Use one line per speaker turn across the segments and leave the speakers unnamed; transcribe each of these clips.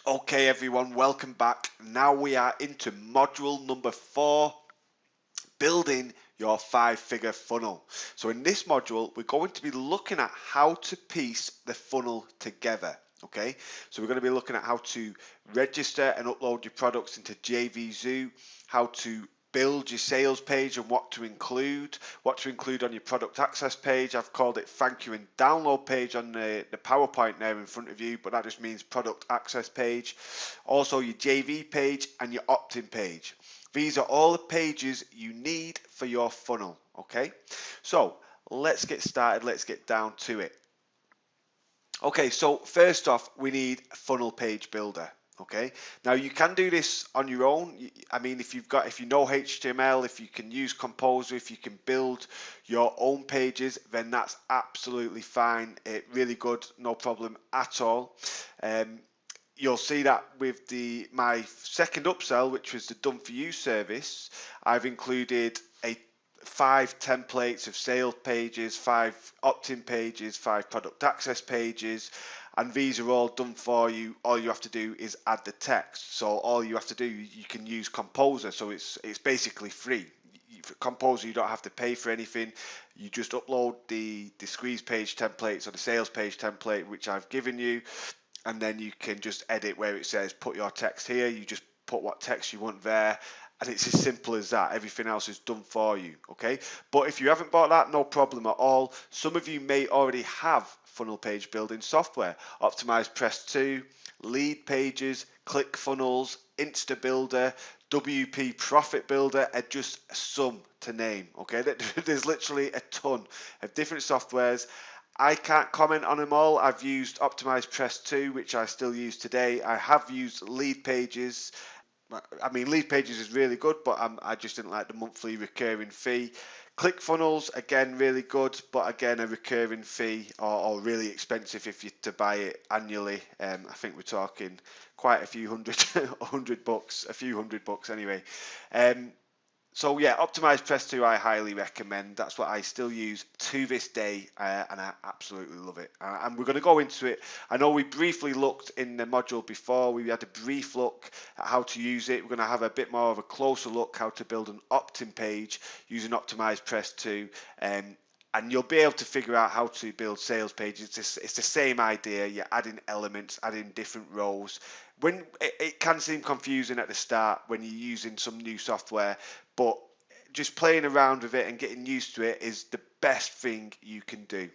Okay everyone, welcome back. Now we are into module number 4, building your 5-figure funnel. So in this module, we're going to be looking at how to piece the funnel together. Okay, so we're going to be looking at how to register and upload your products into JVZoo, how to build your sales page and what to include on your product access page. I've called it thank you and download page on the PowerPoint there in front of you, but that just means product access page. Also your JV page and your opt-in page. These are all the pages you need for your funnel. Okay, so let's get started. Let's get down to it. Okay, so first off, we need a funnel page builder. Okay, now you can do this on your own. I mean, if you know HTML, if you can use Composer, if you can build your own pages, then that's absolutely fine. Really good, no problem at all. You'll see that with my second upsell, which was the Done For You service, I've included 5 templates of sales pages, 5 opt-in pages, 5 product access pages, and these are all done for you. All you have to do is add the text. So all you have to do, you can use Composer, so it's basically free. For Composer, you don't have to pay for anything. You just upload the squeeze page templates or the sales page template, which I've given you, and then you can just edit where it says put your text here. You just put what text you want there, and it's as simple as that. Everything else is done for you. Okay, but if you haven't bought that, no problem at all. Some of you may already have funnel page building software. Optimize Press 2, Lead Pages, ClickFunnels, InstaBuilder, WP Profit Builder are just some to name. Okay, there's literally a ton of different softwares. I can't comment on them all. I've used Optimize Press 2, which I still use today. I have used Lead Pages. I mean, Lead Pages is really good, but I just didn't like the monthly recurring fee. ClickFunnels, again, really good, but again, a recurring fee or really expensive if you're to buy it annually. I think we're talking quite a few hundred, $100, a few $100 anyway. So yeah, Optimize Press 2 I highly recommend. That's what I still use to this day, and I absolutely love it. And we're going to go into it. I know we briefly looked in the module before. We had a brief look at how to use it. We're going to have a bit more of a closer look how to build an opt-in page using Optimize Press 2. And you'll be able to figure out how to build sales pages. It's the same idea. You're adding elements, adding different rows. When it can seem confusing at the start when you're using some new software, but just playing around with it and getting used to it is the best thing you can do.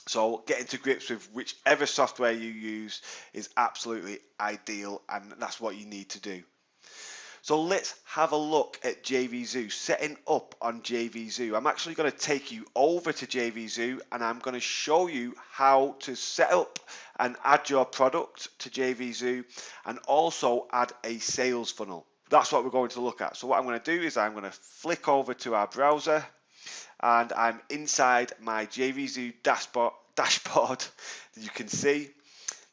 So getting to grips with whichever software you use is absolutely ideal, and that's what you need to do. So let's have a look at JVZoo, setting up on JVZoo. I'm actually going to take you over to JVZoo and I'm going to show you how to set up and add your product to JVZoo and also add a sales funnel. That's what we're going to look at. So what I'm going to do is I'm going to flick over to our browser and I'm inside my JVZoo dashboard that you can see.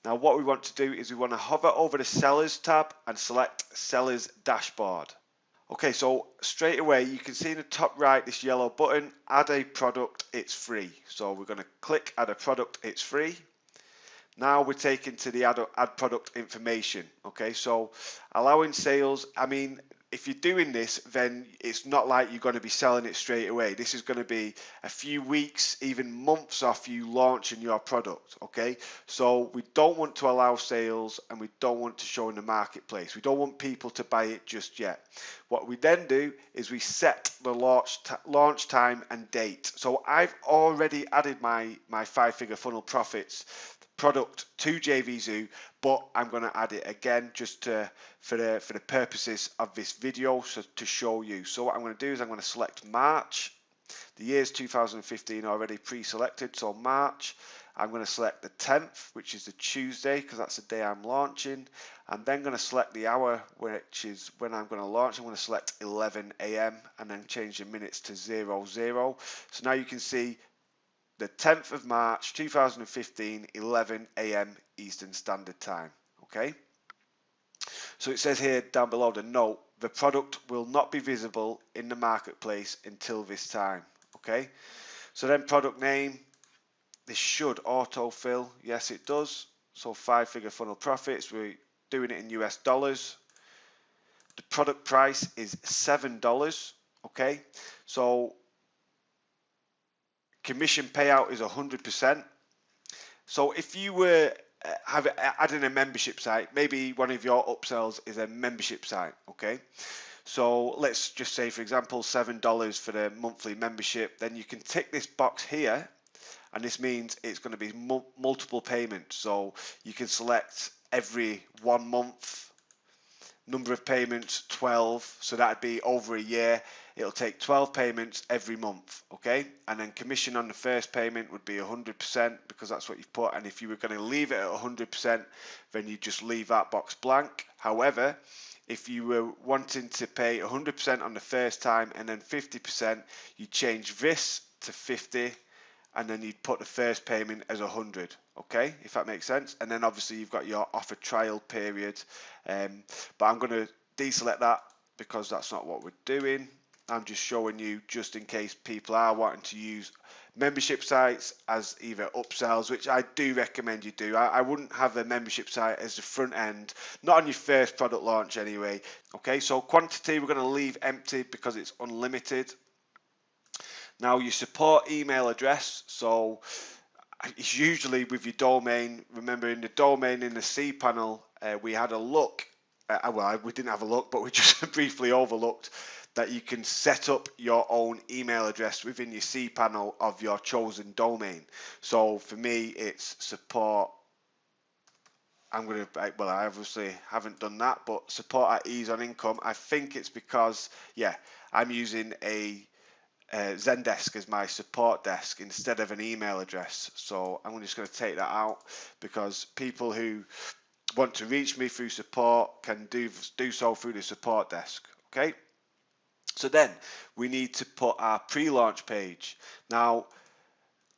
Now what we want to do is we want to hover over the Sellers tab and select Sellers Dashboard. Okay, so straight away you can see in the top right this yellow button, add a product, it's free. So we're going to click add a product, it's free. Now we're taken to the add product information. Okay, so allowing sales, I mean, if you're doing this, then it's not like you're going to be selling it straight away. This is going to be a few weeks, even months off you launching your product. Okay, so we don't want to allow sales and we don't want to show in the marketplace. We don't want people to buy it just yet. What we then do is we set the launch time and date. So I've already added my 5-figure funnel profits product to JVZoo, but I'm going to add it again just for the purposes of this video, so to show you. So what I'm going to do is I'm going to select March. The year's 2015 already pre-selected, so March. I'm going to select the 10th, which is the Tuesday, because that's the day I'm launching. I'm then going to select the hour, which is when I'm going to launch. I'm going to select 11 a.m. and then change the minutes to 00. So now you can see the 10th of March 2015, 11 a.m. Eastern Standard Time. Okay, so it says here down below the note, the product will not be visible in the marketplace until this time. Okay, so then product name, this should autofill. Yes, it does. So 5-figure funnel profits, we doing it in US dollars. The product price is $7. Okay, so commission payout is 100%. So if you were adding a membership site, maybe one of your upsells is a membership site. Okay, so let's just say, for example, $7 for the monthly membership. Then you can tick this box here, and this means it's going to be multiple payments. So you can select every 1 month, number of payments 12, so that'd be over a year. It'll take 12 payments every month. Okay, and then commission on the first payment would be 100% because that's what you've put, and if you were going to leave it at 100%, then you just leave that box blank. However, if you were wanting to pay 100% on the first time and then 50%, you change this to 50, and then you'd put the first payment as 100. Okay, if that makes sense. And then obviously you've got your offer trial period, but I'm going to deselect that because that's not what we're doing. I'm just showing you just in case people are wanting to use membership sites as either upsells, which I do recommend you do. I wouldn't have a membership site as the front end, not on your first product launch anyway. Okay, so quantity we're going to leave empty because it's unlimited. Now your support email address, so it's usually with your domain. Remember, in the domain in the cPanel, we had a look. Well, we didn't have a look, but we just briefly overlooked that you can set up your own email address within your cPanel of your chosen domain. So for me, it's support. I obviously haven't done that, but support at Ease on Income. I think it's because, yeah, I'm using a Zendesk as my support desk instead of an email address. So I'm just going to take that out because people who want to reach me through support can do so through the support desk. Okay, so then we need to put our pre-launch page. Now,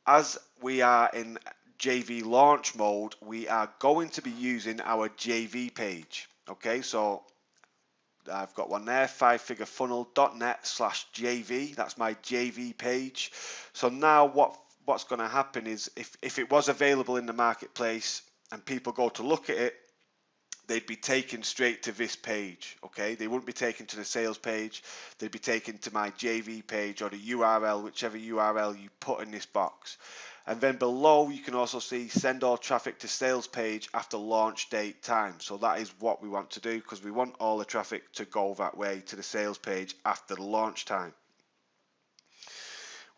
as we are in JV launch mode, we are going to be using our JV page. Okay, so I've got one there, fivefigurefunnel.net/JV. That's my JV page. So now what's going to happen is if it was available in the marketplace and people go to look at it, they'd be taken straight to this page. Okay, they wouldn't be taken to the sales page. They'd be taken to my JV page or the URL, whichever URL you put in this box. And then below you can also see send all traffic to sales page after launch date time. So that is what we want to do because we want all the traffic to go that way to the sales page after the launch time.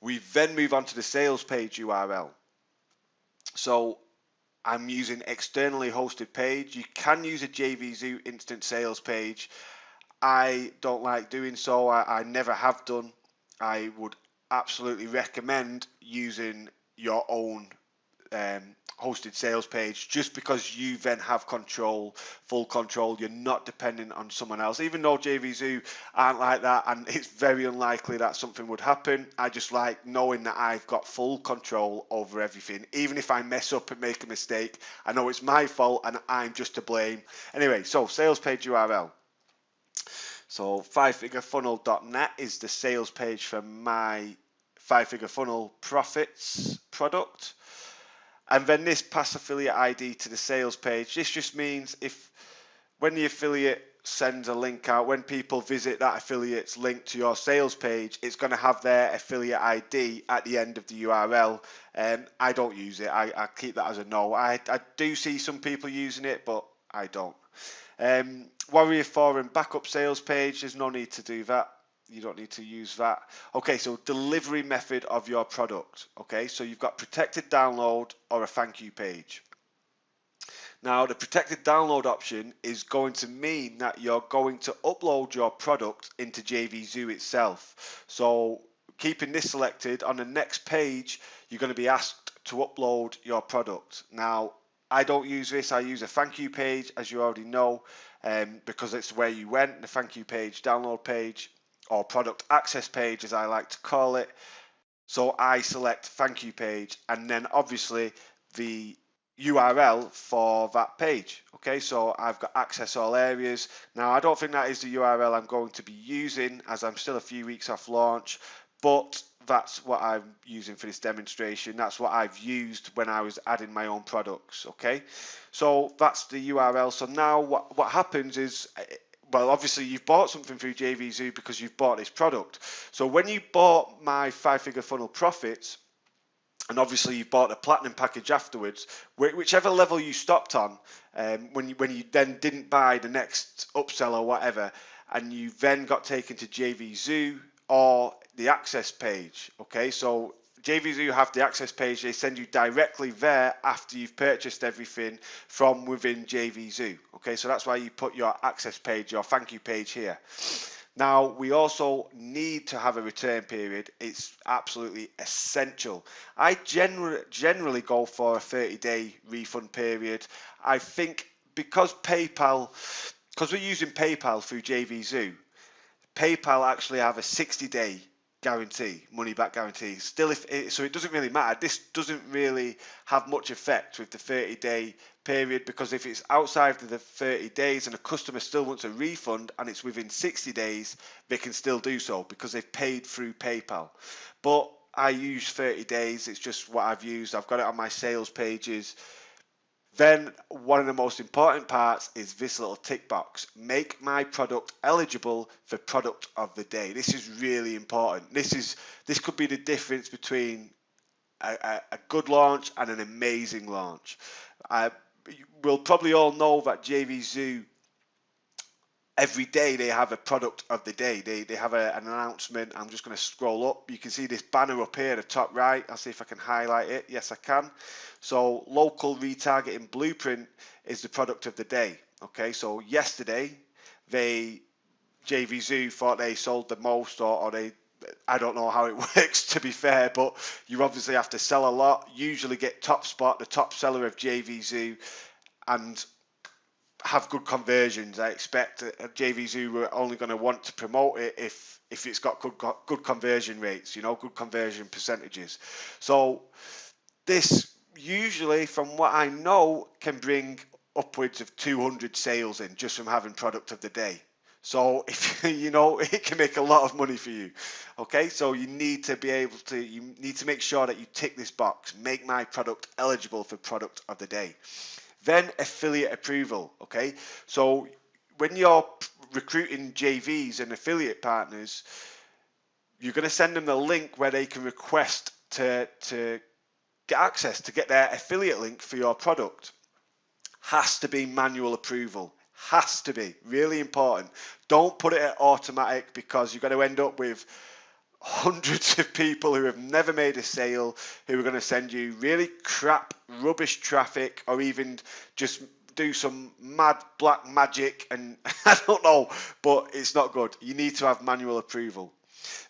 We then move on to the sales page URL. So I'm using externally hosted page. You can use a JVZoo instant sales page. I don't like doing so. I never have done. I would absolutely recommend using your own hosted sales page just because you then have control, full control. You're not dependent on someone else, even though JVZoo aren't like that, and it's very unlikely that something would happen. I just like knowing that I've got full control over everything. Even if I mess up and make a mistake, I know it's my fault and I'm just to blame. Anyway, so sales page URL. So fivefigurefunnel.net is the sales page for my 5-Figure Funnel Profits product. And then this pass affiliate ID to the sales page. This just means when the affiliate sends a link out, when people visit that affiliate's link to your sales page, it's going to have their affiliate ID at the end of the URL. I don't use it. I keep that as a no. I do see some people using it, but I don't. Warrior Forum backup sales page, there's no need to do that. You don't need to use that. Okay, so delivery method of your product. Okay, so you've got protected download or a thank you page. Now, the protected download option is going to mean that you're going to upload your product into JVZoo itself. So keeping this selected, on the next page, you're going to be asked to upload your product. Now, I don't use this. I use a thank you page, as you already know, because it's where you went, the thank you page, download page, or product access page as I like to call it. So I select thank you page and then obviously the URL for that page. Okay, so I've got access all areas. Now I don't think that is the URL I'm going to be using as I'm still a few weeks off launch, but that's what I'm using for this demonstration. That's what I've used when I was adding my own products. Okay, so that's the URL. So now what happens is, well, obviously you've bought something through JVZoo because you've bought this product. So when you bought my 5-figure funnel profits, and obviously you bought a platinum package afterwards, whichever level you stopped on, when you then didn't buy the next upsell or whatever, and you then got taken to JVZoo or the access page. Okay, so JVZoo have the access page, they send you directly there after you've purchased everything from within JVZoo. Okay, so that's why you put your access page, your thank you page here. Now, we also need to have a return period. It's absolutely essential. I generally go for a 30-day refund period. I think because we're using PayPal through JVZoo, PayPal actually have a 60-day guarantee, money back guarantee. Still, so it doesn't really matter. This doesn't really have much effect with the 30-day period, because if it's outside of the 30 days and a customer still wants a refund and it's within 60 days, they can still do so because they've paid through PayPal. But I use 30 days. It's just what I've used. I've got it on my sales pages. Then one of the most important parts is this little tick box. Make my product eligible for product of the day. This is really important. This could be the difference between a good launch and an amazing launch. We'll probably all know that JVZoo, every day they have a product of the day. They have an announcement. I'm just going to scroll up. You can see this banner up here at the top right. I'll see if I can highlight it. Yes, I can. So local retargeting blueprint is the product of the day. Okay, so yesterday JVZoo thought they sold the most, or I don't know how it works, to be fair, but you obviously have to sell a lot, usually get top spot, the top seller of JVZoo, and have good conversions. I expect JVZoo were only going to want to promote it if it's got good conversion rates, good conversion percentages. So this usually, from what I know, can bring upwards of 200 sales in just from having product of the day. So if it can make a lot of money for you. Okay, so you need to make sure that you tick this box. Make my product eligible for product of the day. Then affiliate approval. Okay, so when you're recruiting JVs and affiliate partners, you're going to send them the link where they can request to get access, to get their affiliate link for your product. Has to be manual approval. Has to be. Really important. Don't put it at automatic, because you're going to end up with hundreds of people who have never made a sale, who are going to send you really crap, rubbish traffic, or even just do some mad black magic, and I don't know, but it's not good. You need to have manual approval.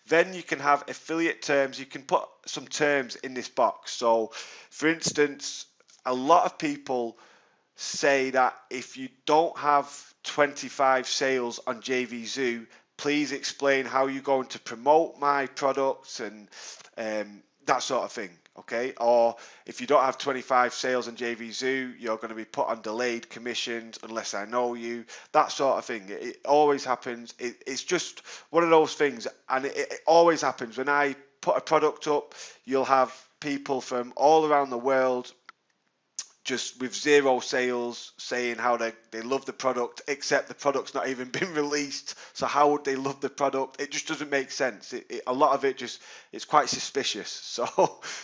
Then you can have affiliate terms. You can put some terms in this box. So, for instance, a lot of people say that if you don't have 25 sales on JVZoo, please explain how you're going to promote my products and that sort of thing. Okay, or if you don't have 25 sales on JVZoo, you're going to be put on delayed commissions unless I know you. That sort of thing. It always happens. It's just one of those things, and it always happens. When I put a product up, you'll have people from all around the world just with zero sales saying how they love the product, except the product's not even been released. So how would they love the product? It just doesn't make sense. A lot of it it's quite suspicious.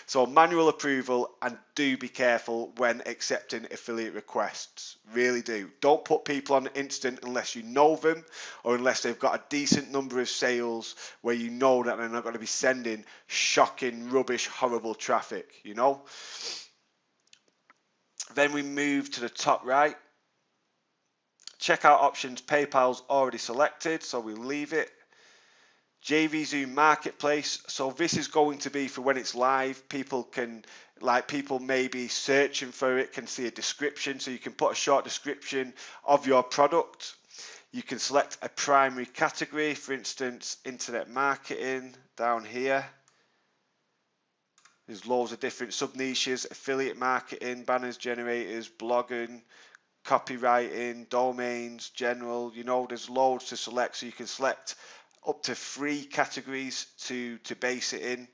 So manual approval, and do be careful when accepting affiliate requests. Really do. Don't put people on instant unless you know them, or unless they've got a decent number of sales where you know that they're not going to be sending shocking, rubbish, horrible traffic, Then we move to the top right. Checkout options, PayPal's already selected, so we leave it. JVZoo Marketplace, so this is going to be for when it's live. People may be searching for it, can see a description, so you can put a short description of your product. You can select a primary category, for instance, internet marketing down here. There's loads of different sub-niches: affiliate marketing, banners, generators, blogging, copywriting, domains, general. There's loads to select, so you can select up to 3 categories to base it in.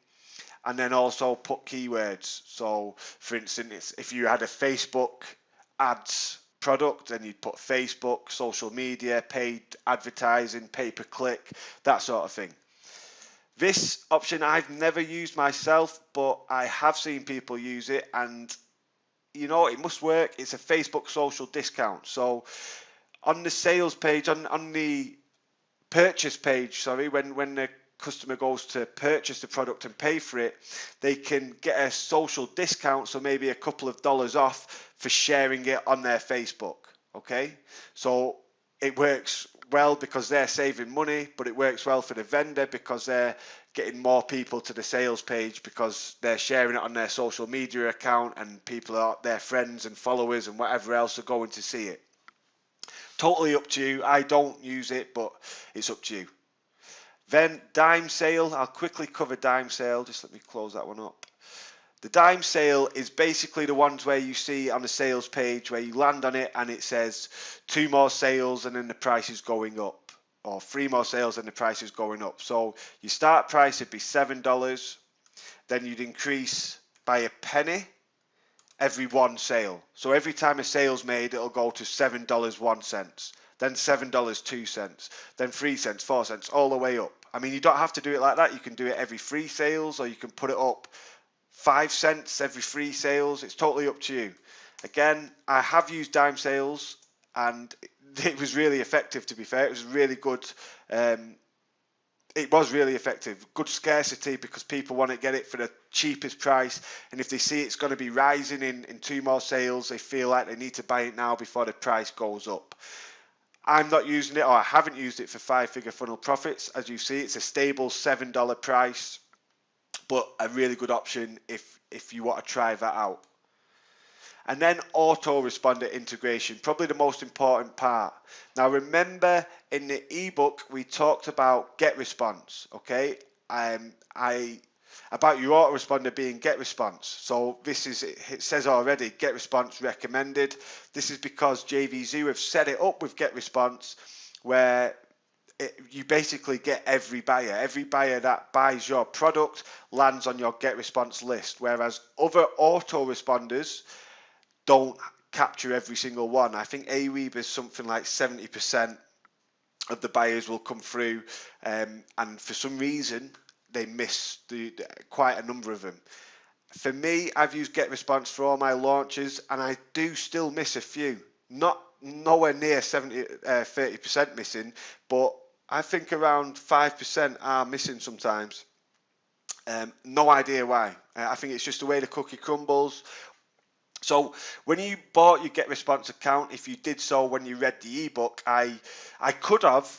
and then also put keywords. So for instance, if you had a Facebook ads product, then you'd put Facebook, social media, paid advertising, pay-per-click, that sort of thing. This option I've never used myself, but I have seen people use it, and you know, it must work. It's a Facebook social discount. So on the sales page, on the purchase page, sorry, when the customer goes to purchase the product and pay for it, they can get a social discount, so maybe a couple of dollars off for sharing it on their Facebook. Okay, so it works well because they're saving money, but it works well for the vendor because they're getting more people to the sales page because they're sharing it on their social media account, and people are their friends and followers and whatever else are going to see it. Totally up to you. I don't use it, but it's up to you. Then dime sale, I'll quickly cover dime sale. Just let me close that one up. The dime sale is basically the ones where you see on the sales page where you land on it and it says 2 more sales and then the price is going up, or 3 more sales and the price is going up. So your start price would be $7, then you'd increase by a penny every one sale. So every time a sale's made, it'll go to $7.01, then $7.02, then 3 cents, 4 cents, all the way up. I mean, you don't have to do it like that. You can do it every 3 sales, or you can put it up 5 cents every 3 sales. It's totally up to you. Again, I have used dime sales and it was really effective, to be fair. It was really good. It was really effective. Good scarcity because people want to get it for the cheapest price, and if they see it's going to be rising in 2 more sales, they feel like they need to buy it now before the price goes up. I'm not using it, or I haven't used it for 5-figure funnel profits. As you see, it's a stable $7 price, but a really good option if you want to try that out. And then autoresponder integration, probably the most important part. Now remember, in the ebook we talked about GetResponse, okay? About your autoresponder being GetResponse. So this is, it says already, GetResponse recommended. This is because JVZoo have set it up with GetResponse where you basically get every buyer that buys your product lands on your GetResponse list, whereas other autoresponders don't capture every single one. I think Aweber is something like 70% of the buyers will come through, and for some reason they miss quite a number of them. For me, I've used GetResponse for all my launches, and I do still miss a few. Not nowhere near 30% missing, but I think around 5% are missing sometimes. No idea why. I think it's just the way the cookie crumbles. So when you bought your GetResponse account, if you did so when you read the ebook, I could have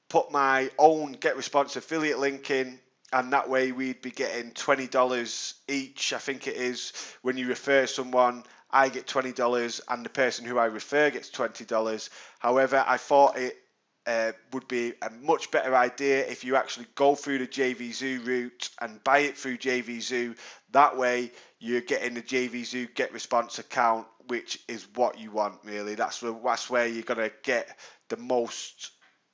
put my own GetResponse affiliate link in, and that way we'd be getting $20 each, I think it is. When you refer someone, I get $20 and the person who I refer gets $20. However, I thought it would be a much better idea if you actually go through the JVZoo route and buy it through JVZoo. That way you're getting the JVZoo GetResponse account, which is what you want, really. That's where you're going to get the most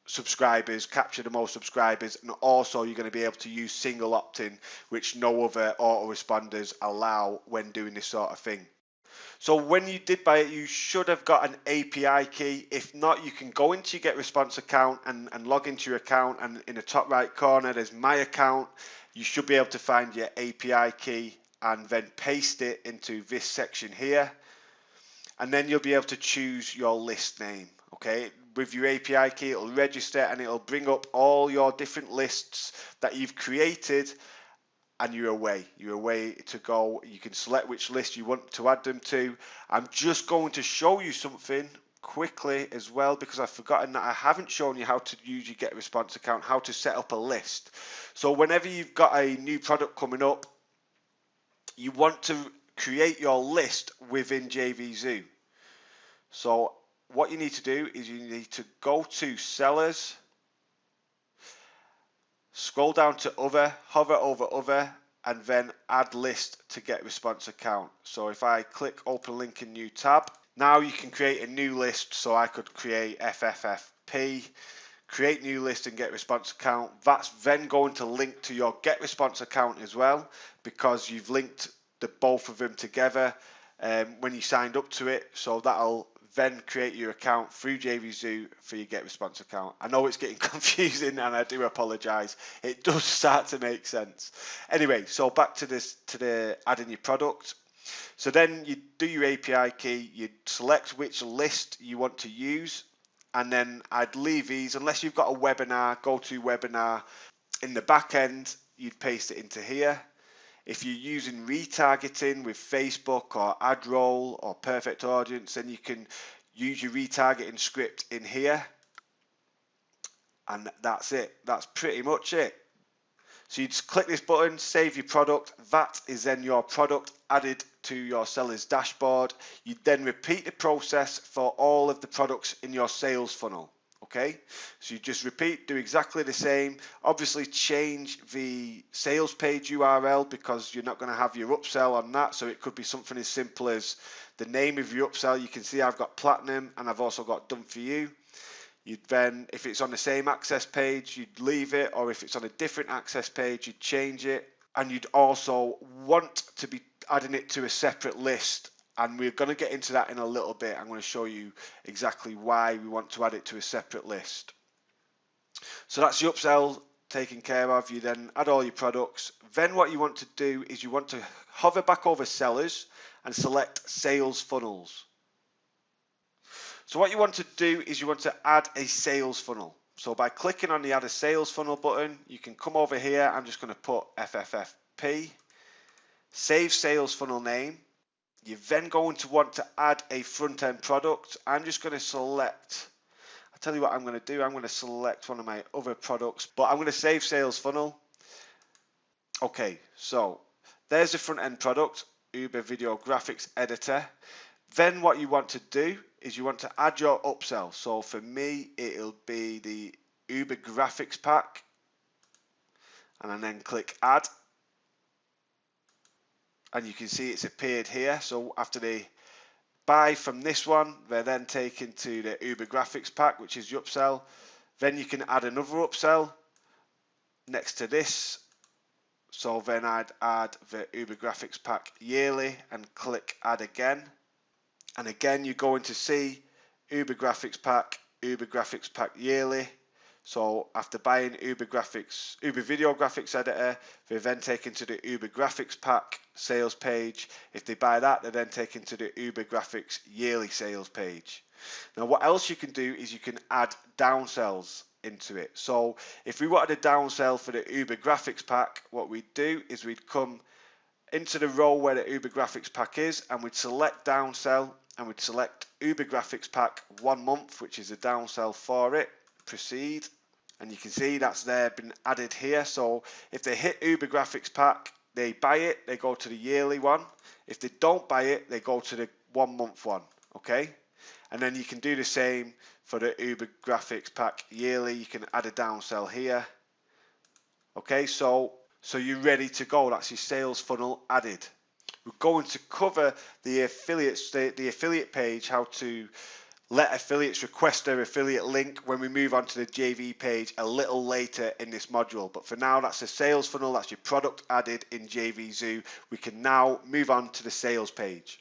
subscribers, capture the most subscribers, and also you're going to be able to use single opt-in, which no other autoresponders allow when doing this sort of thing. So when you did buy it, you should have got an API key. If not, you can go into your GetResponse account and log into your account, and in the top right corner there's my account. You should be able to find your API key and then paste it into this section here, and then you'll be able to choose your list name. Okay, with your API key it'll register and it'll bring up all your different lists that you've created, and you're away to go. You can select which list you want to add them to. I'm just going to show you something quickly as well, because I've forgotten that I haven't shown you how to use your GetResponse account, how to set up a list. So whenever you've got a new product coming up, you want to create your list within JVZoo. So what you need to do is you need to go to sellers, scroll down to other, hover over other, and then add list to GetResponse account. So if I click open link in new tab, now you can create a new list. So I could create FFFP, create new list and get response account. That's then going to link to your get response account as well, because you've linked the both of them together when you signed up to it. So that'll then create your account through JVZoo for your get response account. I know it's getting confusing and I do apologize. It does start to make sense. Anyway, so back to the adding your product. So then you do your API key, you select which list you want to use, and then I'd leave these, unless you've got a webinar, GoToWebinar in the back end, you'd paste it into here. If you're using retargeting with Facebook or AdRoll or Perfect Audience, then you can use your retargeting script in here. And that's it. That's pretty much it. So you just click this button, save your product. That is then your product added to your seller's dashboard. You then repeat the process for all of the products in your sales funnel. Okay, so you just repeat, do exactly the same. Obviously change the sales page URL because you're not going to have your upsell on that. So it could be something as simple as the name of your upsell. You can see I've got platinum and I've also got done for you. You'd then, if it's on the same access page, you'd leave it, or if it's on a different access page, you'd change it. And you'd also want to be adding it to a separate list. And we're going to get into that in a little bit. I'm going to show you exactly why we want to add it to a separate list. So that's your upsell taken care of. You then add all your products. Then what you want to do is you want to hover back over sellers and select sales funnels. So what you want to do is you want to add a sales funnel. So by clicking on the add a sales funnel button, you can come over here. I'm just going to put FFFP, save sales funnel name. You're then going to want to add a front end product. I'm just going to select, I'll tell you what I'm going to do. I'm going to select one of my other products, but I'm going to save sales funnel. Okay, so there's the front end product, Uber Video Graphics Editor. Then what you want to do is you want to add your upsell. So for me, it'll be the Uber Graphics Pack. And then click add. And you can see it's appeared here. So after they buy from this one, they're then taken to the Uber Graphics Pack, which is your upsell. Then you can add another upsell next to this. So then I'd add the Uber Graphics Pack yearly and click add again. And again, you're going to see Uber Graphics Pack yearly. So after buying Uber Video Graphics Editor, they're then taken to the Uber Graphics Pack sales page. If they buy that, they're then taken to the Uber Graphics yearly sales page. Now, what else you can do is you can add downsells into it. So if we wanted a downsell for the Uber Graphics Pack, what we'd do is we'd come into the row where the Uber Graphics Pack is, and we'd select downsell, and we'd select Uber Graphics Pack 1 month, which is a downsell for it. Proceed, and you can see that's there been added here. So if they hit Uber Graphics Pack, they buy it, they go to the yearly one. If they don't buy it, they go to the 1 month one. Okay, and then you can do the same for the Uber Graphics Pack yearly. You can add a downsell here. Okay, so you're ready to go. That's your sales funnel added. We're going to cover the affiliate page, how to let affiliates request their affiliate link when we move on to the JV page a little later in this module. But for now, that's the sales funnel. That's your product added in JVZoo. We can now move on to the sales page.